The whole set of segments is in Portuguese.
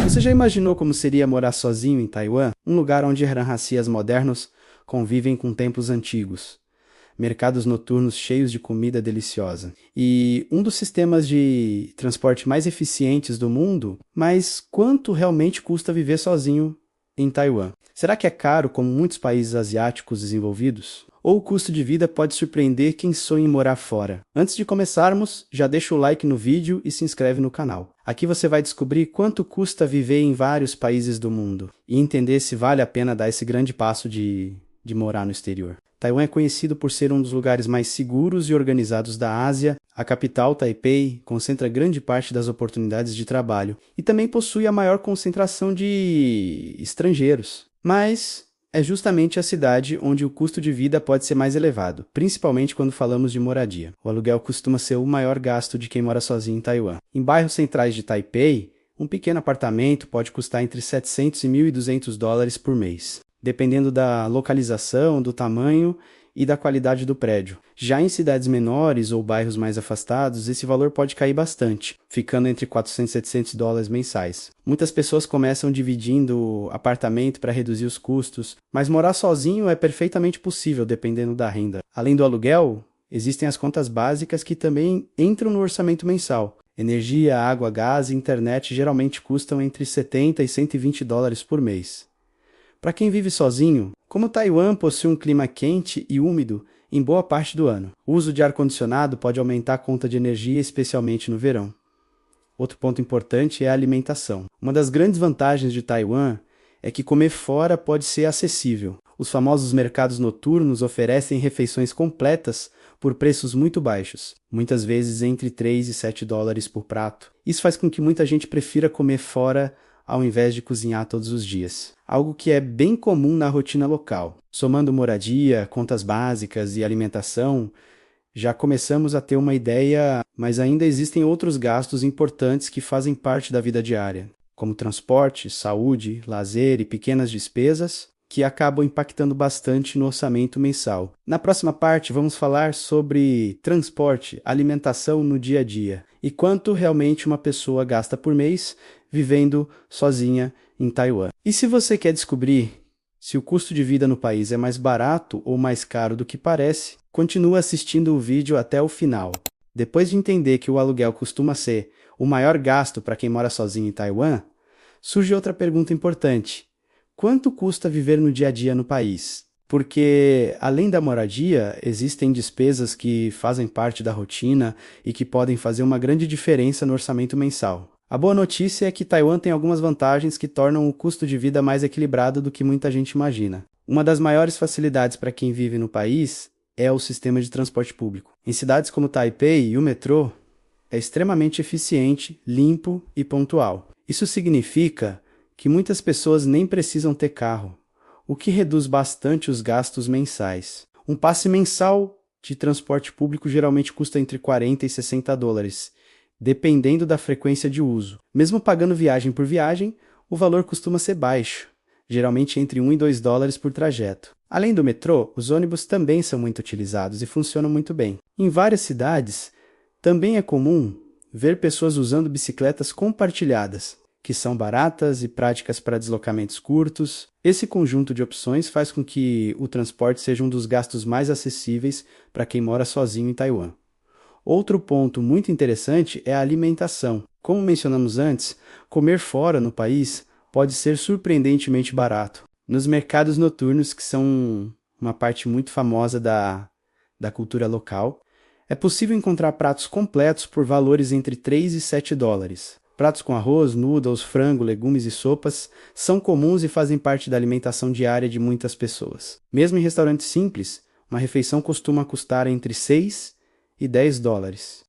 Você já imaginou como seria morar sozinho em Taiwan? Um lugar onde rã-rãcias modernos convivem com templos antigos, mercados noturnos cheios de comida deliciosa e um dos sistemas de transporte mais eficientes do mundo, mas quanto realmente custa viver sozinho em Taiwan? Será que é caro como muitos países asiáticos desenvolvidos? Ou o custo de vida pode surpreender quem sonha em morar fora? Antes de começarmos, já deixa o like no vídeo e se inscreve no canal. Aqui você vai descobrir quanto custa viver em vários países do mundo e entender se vale a pena dar esse grande passo de morar no exterior. Taiwan é conhecido por ser um dos lugares mais seguros e organizados da Ásia. A capital, Taipei, concentra grande parte das oportunidades de trabalho e também possui a maior concentração de estrangeiros. Mas é justamente a cidade onde o custo de vida pode ser mais elevado, principalmente quando falamos de moradia. O aluguel costuma ser o maior gasto de quem mora sozinho em Taiwan. Em bairros centrais de Taipei, um pequeno apartamento pode custar entre 700 e 1.200 dólares por mês, dependendo da localização, do tamanho e da qualidade do prédio. Já em cidades menores ou bairros mais afastados, esse valor pode cair bastante, ficando entre 400 e 700 dólares mensais. Muitas pessoas começam dividindo apartamento para reduzir os custos, mas morar sozinho é perfeitamente possível dependendo da renda. Além do aluguel, existem as contas básicas que também entram no orçamento mensal. Energia, água, gás e internet geralmente custam entre 70 e 120 dólares por mês. Para quem vive sozinho, como Taiwan possui um clima quente e úmido em boa parte do ano, o uso de ar-condicionado pode aumentar a conta de energia, especialmente no verão. Outro ponto importante é a alimentação. Uma das grandes vantagens de Taiwan é que comer fora pode ser acessível. Os famosos mercados noturnos oferecem refeições completas por preços muito baixos, muitas vezes entre 3 e 7 dólares por prato. Isso faz com que muita gente prefira comer fora ao invés de cozinhar todos os dias. Algo que é bem comum na rotina local. Somando moradia, contas básicas e alimentação, já começamos a ter uma ideia, mas ainda existem outros gastos importantes que fazem parte da vida diária, como transporte, saúde, lazer e pequenas despesas, que acabam impactando bastante no orçamento mensal. Na próxima parte, vamos falar sobre transporte, alimentação no dia a dia e quanto realmente uma pessoa gasta por mês vivendo sozinha em Taiwan. E se você quer descobrir se o custo de vida no país é mais barato ou mais caro do que parece, continue assistindo o vídeo até o final. Depois de entender que o aluguel costuma ser o maior gasto para quem mora sozinho em Taiwan, surge outra pergunta importante. Quanto custa viver no dia a dia no país? Porque, além da moradia, existem despesas que fazem parte da rotina e que podem fazer uma grande diferença no orçamento mensal. A boa notícia é que Taiwan tem algumas vantagens que tornam o custo de vida mais equilibrado do que muita gente imagina. Uma das maiores facilidades para quem vive no país é o sistema de transporte público. Em cidades como Taipei, o metrô é extremamente eficiente, limpo e pontual. Isso significa que muitas pessoas nem precisam ter carro, o que reduz bastante os gastos mensais. Um passe mensal de transporte público geralmente custa entre 40 e 60 dólares, dependendo da frequência de uso. Mesmo pagando viagem por viagem, o valor costuma ser baixo, geralmente entre 1 e 2 dólares por trajeto. Além do metrô, os ônibus também são muito utilizados e funcionam muito bem. Em várias cidades, também é comum ver pessoas usando bicicletas compartilhadas, que são baratas e práticas para deslocamentos curtos. Esse conjunto de opções faz com que o transporte seja um dos gastos mais acessíveis para quem mora sozinho em Taiwan. Outro ponto muito interessante é a alimentação. Como mencionamos antes, comer fora no país pode ser surpreendentemente barato. Nos mercados noturnos, que são uma parte muito famosa da cultura local, é possível encontrar pratos completos por valores entre 3 e 7 dólares. Pratos com arroz, noodles, frango, legumes e sopas são comuns e fazem parte da alimentação diária de muitas pessoas. Mesmo em restaurantes simples, uma refeição costuma custar entre 6 e 10 dólares.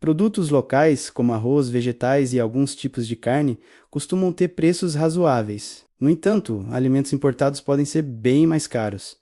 Produtos locais, como arroz, vegetais e alguns tipos de carne, costumam ter preços razoáveis. No entanto, alimentos importados podem ser bem mais caros,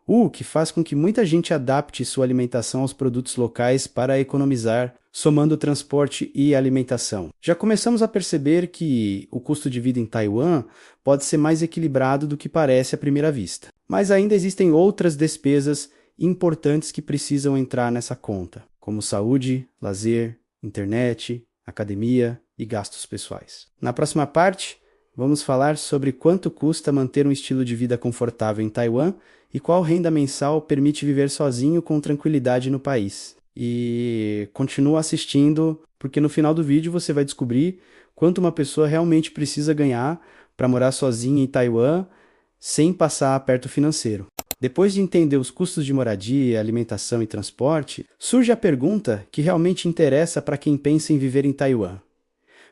o que faz com que muita gente adapte sua alimentação aos produtos locais para economizar, somando transporte e alimentação. Já começamos a perceber que o custo de vida em Taiwan pode ser mais equilibrado do que parece à primeira vista. Mas ainda existem outras despesas importantes que precisam entrar nessa conta, como saúde, lazer, internet academia e gastos pessoais. Na próxima parte, vamos falar sobre quanto custa manter um estilo de vida confortável em Taiwan e qual renda mensal permite viver sozinho com tranquilidade no país. E continua assistindo, porque no final do vídeo você vai descobrir quanto uma pessoa realmente precisa ganhar para morar sozinha em Taiwan sem passar aperto financeiro. Depois de entender os custos de moradia, alimentação e transporte, surge a pergunta que realmente interessa para quem pensa em viver em Taiwan.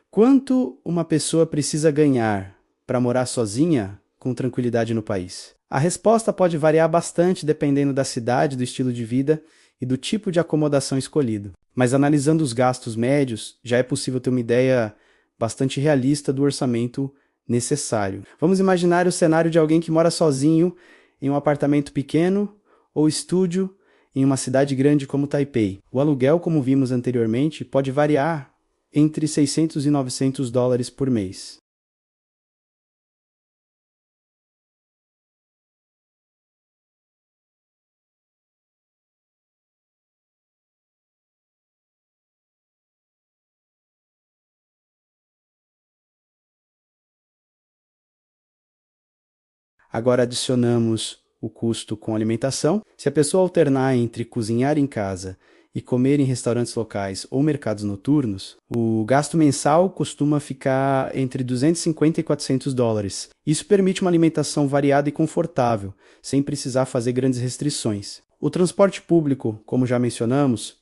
Quanto uma pessoa precisa ganhar para morar sozinha com tranquilidade no país? A resposta pode variar bastante dependendo da cidade, do estilo de vida e do tipo de acomodação escolhido. Mas analisando os gastos médios, já é possível ter uma ideia bastante realista do orçamento necessário. Vamos imaginar o cenário de alguém que mora sozinho em um apartamento pequeno ou estúdio em uma cidade grande como Taipei. O aluguel, como vimos anteriormente, pode variar entre 600 e 900 dólares por mês. Agora adicionamos o custo com alimentação. Se a pessoa alternar entre cozinhar em casa e comer em restaurantes locais ou mercados noturnos, o gasto mensal costuma ficar entre 250 e 400 dólares. Isso permite uma alimentação variada e confortável, sem precisar fazer grandes restrições. O transporte público, como já mencionamos,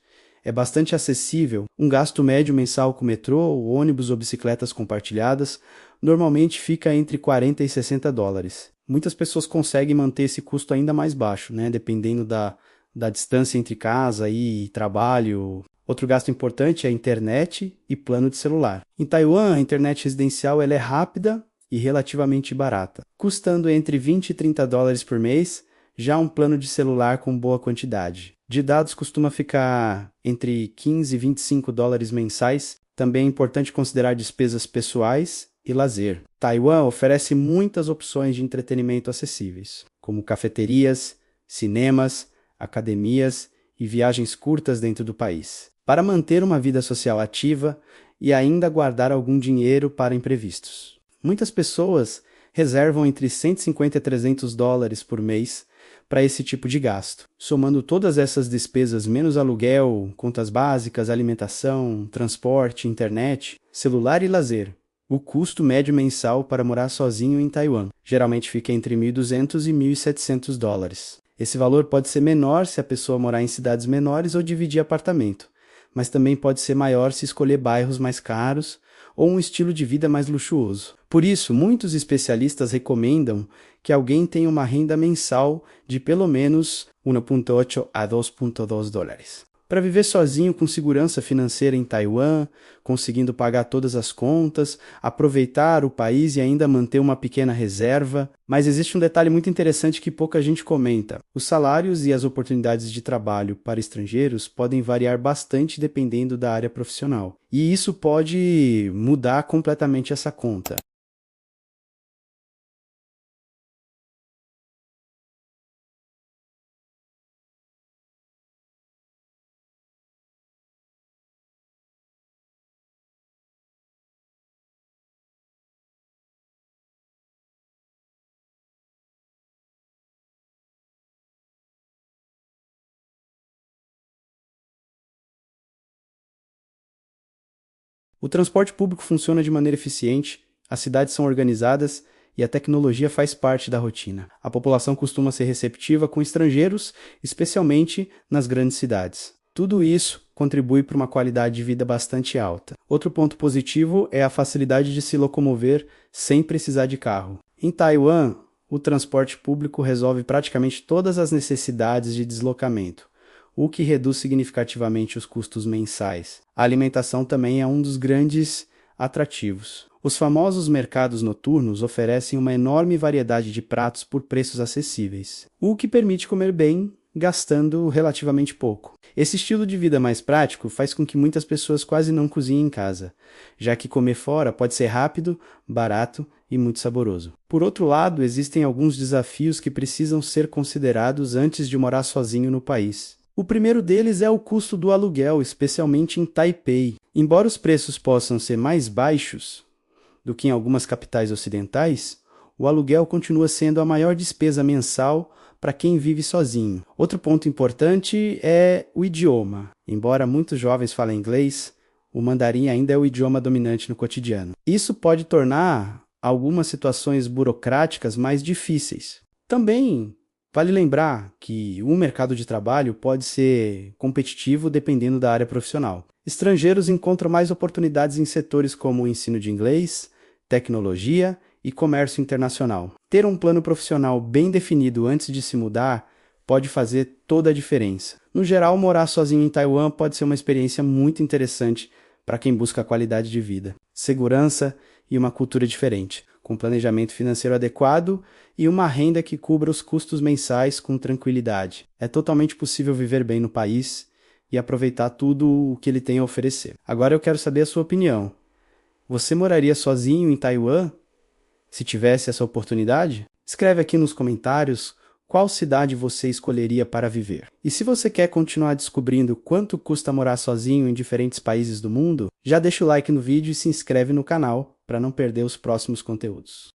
é bastante acessível. Um gasto médio mensal com metrô, ônibus ou bicicletas compartilhadas normalmente fica entre 40 e 60 dólares. Muitas pessoas conseguem manter esse custo ainda mais baixo, né? Dependendo da distância entre casa e trabalho. Outro gasto importante é a internet e plano de celular. Em Taiwan, a internet residencial ela é rápida e relativamente barata, custando entre 20 e 30 dólares por mês, já um plano de celular com boa quantidade. De dados costuma ficar entre 15 e 25 dólares mensais. Também é importante considerar despesas pessoais e lazer. Taiwan oferece muitas opções de entretenimento acessíveis, como cafeterias, cinemas, academias e viagens curtas dentro do país, para manter uma vida social ativa e ainda guardar algum dinheiro para imprevistos. Muitas pessoas reservam entre 150 e 300 dólares por mês para esse tipo de gasto. Somando todas essas despesas menos aluguel, contas básicas, alimentação, transporte, internet, celular e lazer, o custo médio mensal para morar sozinho em Taiwan geralmente fica entre 1.200 e 1.700 dólares. Esse valor pode ser menor se a pessoa morar em cidades menores ou dividir apartamento, mas também pode ser maior se escolher bairros mais caros ou um estilo de vida mais luxuoso. Por isso, muitos especialistas recomendam que alguém tenha uma renda mensal de pelo menos 1.8 a 2.2 dólares. Para viver sozinho com segurança financeira em Taiwan, conseguindo pagar todas as contas, aproveitar o país e ainda manter uma pequena reserva. Mas existe um detalhe muito interessante que pouca gente comenta. Os salários e as oportunidades de trabalho para estrangeiros podem variar bastante dependendo da área profissional. E isso pode mudar completamente essa conta. O transporte público funciona de maneira eficiente, as cidades são organizadas e a tecnologia faz parte da rotina. A população costuma ser receptiva com estrangeiros, especialmente nas grandes cidades. Tudo isso contribui para uma qualidade de vida bastante alta. Outro ponto positivo é a facilidade de se locomover sem precisar de carro. Em Taiwan, o transporte público resolve praticamente todas as necessidades de deslocamento, o que reduz significativamente os custos mensais. A alimentação também é um dos grandes atrativos. Os famosos mercados noturnos oferecem uma enorme variedade de pratos por preços acessíveis, o que permite comer bem, gastando relativamente pouco. Esse estilo de vida mais prático faz com que muitas pessoas quase não cozinhem em casa, já que comer fora pode ser rápido, barato e muito saboroso. Por outro lado, existem alguns desafios que precisam ser considerados antes de morar sozinho no país. O primeiro deles é o custo do aluguel, especialmente em Taipei. Embora os preços possam ser mais baixos do que em algumas capitais ocidentais, o aluguel continua sendo a maior despesa mensal para quem vive sozinho. Outro ponto importante é o idioma. Embora muitos jovens falem inglês, o mandarim ainda é o idioma dominante no cotidiano. Isso pode tornar algumas situações burocráticas mais difíceis. Também vale lembrar que o mercado de trabalho pode ser competitivo dependendo da área profissional. Estrangeiros encontram mais oportunidades em setores como o ensino de inglês, tecnologia e comércio internacional. Ter um plano profissional bem definido antes de se mudar pode fazer toda a diferença. No geral, morar sozinho em Taiwan pode ser uma experiência muito interessante para quem busca qualidade de vida, segurança e uma cultura diferente, com planejamento financeiro adequado e uma renda que cubra os custos mensais com tranquilidade. É totalmente possível viver bem no país e aproveitar tudo o que ele tem a oferecer. Agora eu quero saber a sua opinião. Você moraria sozinho em Taiwan se tivesse essa oportunidade? Escreve aqui nos comentários qual cidade você escolheria para viver. E se você quer continuar descobrindo quanto custa morar sozinho em diferentes países do mundo, já deixa o like no vídeo e se inscreve no canal para não perder os próximos conteúdos.